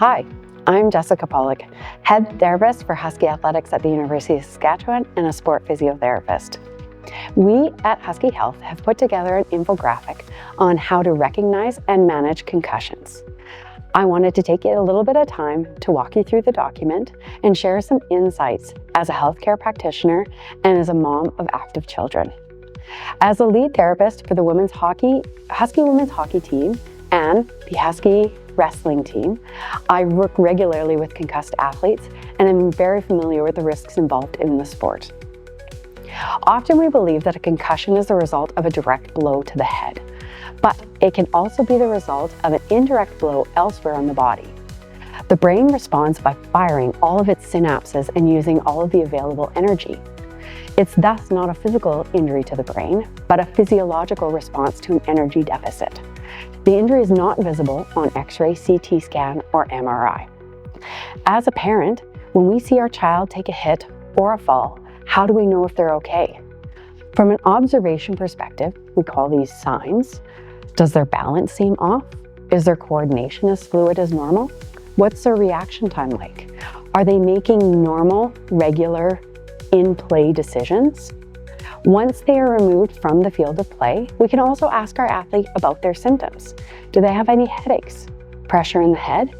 Hi, I'm Jessica Pawlik, head therapist for Huskie Athletics at the University of Saskatchewan and a sport physiotherapist. We at Huskie Health have put together an infographic on how to recognize and manage concussions. I wanted to take a little bit of time to walk you through the document and share some insights as a healthcare practitioner and as a mom of active children. As a lead therapist for the Huskie women's hockey team and the Huskie wrestling team, I work regularly with concussed athletes and I'm very familiar with the risks involved in the sport. Often we believe that a concussion is the result of a direct blow to the head, but it can also be the result of an indirect blow elsewhere in the body. The brain responds by firing all of its synapses and using all of the available energy. It's thus not a physical injury to the brain, but a physiological response to an energy deficit. The injury is not visible on X-ray, CT scan, or MRI. As a parent, when we see our child take a hit or a fall, how do we know if they're okay? From an observation perspective, we call these signs. Does their balance seem off? Is their coordination as fluid as normal? What's their reaction time like? Are they making normal, regular, in-play decisions? Once they are removed from the field of play, we can also ask our athlete about their symptoms. Do they have any headaches? Pressure in the head?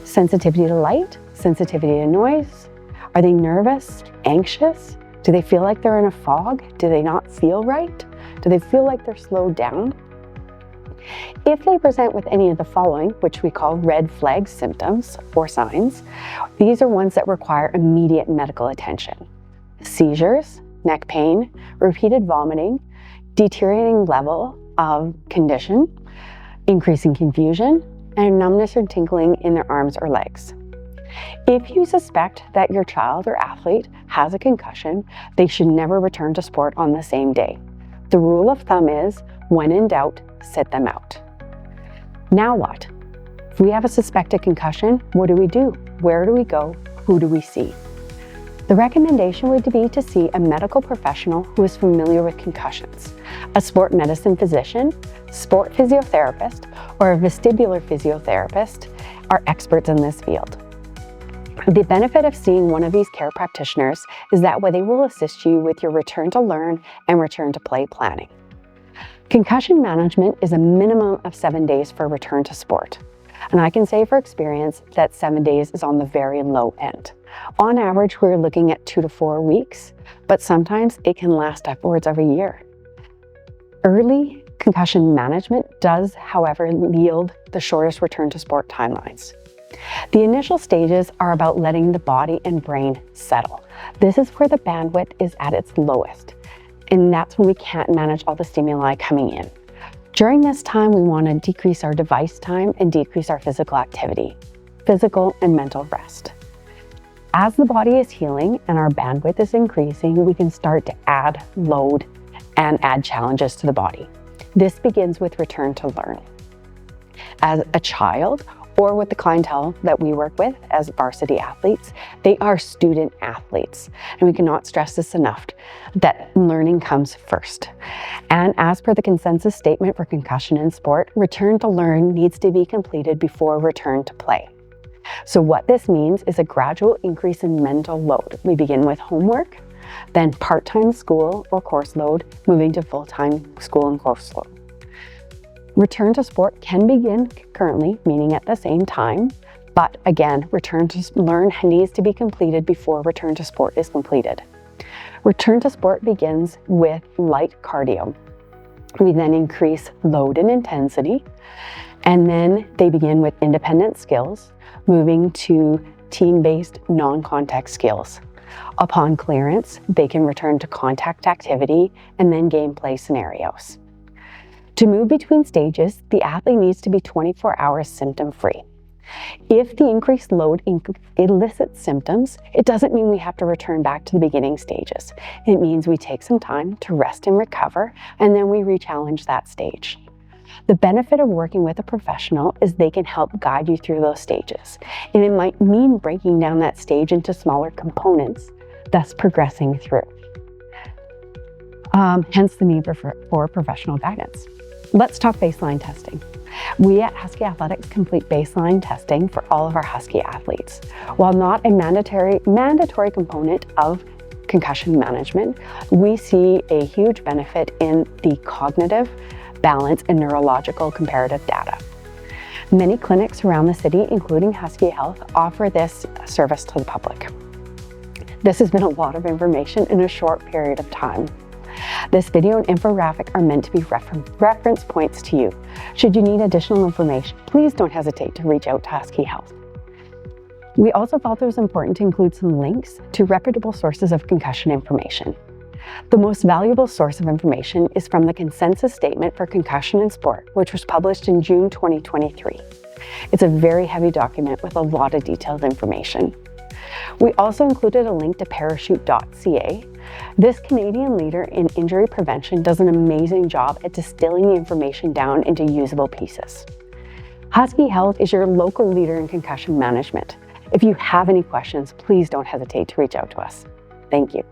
Sensitivity to light? Sensitivity to noise? Are they nervous? Anxious? Do they feel like they're in a fog? Do they not feel right? Do they feel like they're slowed down? If they present with any of the following, which we call red flag symptoms or signs, these are ones that require immediate medical attention. Seizures, neck pain, repeated vomiting, deteriorating level of condition, increasing confusion, and numbness or tingling in their arms or legs. If you suspect that your child or athlete has a concussion, they should never return to sport on the same day. The rule of thumb is, when in doubt, sit them out. Now what? If we have a suspected concussion, what do we do? Where do we go? Who do we see? The recommendation would be to see a medical professional who is familiar with concussions. A sport medicine physician, sport physiotherapist, or a vestibular physiotherapist are experts in this field. The benefit of seeing one of these care practitioners is that they will assist you with your return to learn and return to play planning. Concussion management is a minimum of 7 days for return to sport. And I can say for experience that 7 days is on the very low end. On average, we're looking at 2 to 4 weeks, but sometimes it can last upwards of a year. Early concussion management does, however, yield the shortest return to sport timelines. The initial stages are about letting the body and brain settle. This is where the bandwidth is at its lowest, and that's when we can't manage all the stimuli coming in. During this time, we want to decrease our device time and decrease our physical activity, physical and mental rest. As the body is healing and our bandwidth is increasing, we can start to add load and add challenges to the body. This begins with return to learn. As a child, or with the clientele that we work with as varsity athletes, they are student athletes. And we cannot stress this enough, that learning comes first. And as per the consensus statement for concussion in sport, return to learn needs to be completed before return to play. So what this means is a gradual increase in mental load. We begin with homework, then part-time school or course load, moving to full-time school and course load. Return to sport can begin concurrently, meaning at the same time, but again, return to learn needs to be completed before return to sport is completed. Return to sport begins with light cardio. We then increase load and intensity, and then they begin with independent skills, moving to team-based non-contact skills. Upon clearance, they can return to contact activity and then gameplay scenarios. To move between stages, the athlete needs to be 24 hours symptom-free. If the increased load elicits symptoms, it doesn't mean we have to return back to the beginning stages. It means we take some time to rest and recover, and then we re-challenge that stage. The benefit of working with a professional is they can help guide you through those stages. And it might mean breaking down that stage into smaller components, thus progressing through. Hence the need for professional guidance. Let's talk baseline testing. We at Huskie Athletics complete baseline testing for all of our Huskie athletes. While not a mandatory component of concussion management, we see a huge benefit in the cognitive, balance, and neurological comparative data. Many clinics around the city, including Huskie Health, offer this service to the public. This has been a lot of information in a short period of time. This video and infographic are meant to be reference points to you. Should you need additional information, please don't hesitate to reach out to Huskie Health. We also felt it was important to include some links to reputable sources of concussion information. The most valuable source of information is from the Consensus Statement for Concussion in Sport, which was published in June 2023. It's a very heavy document with a lot of detailed information. We also included a link to parachute.ca. This Canadian leader in injury prevention does an amazing job at distilling the information down into usable pieces. Huskie Health is your local leader in concussion management. If you have any questions, please don't hesitate to reach out to us. Thank you.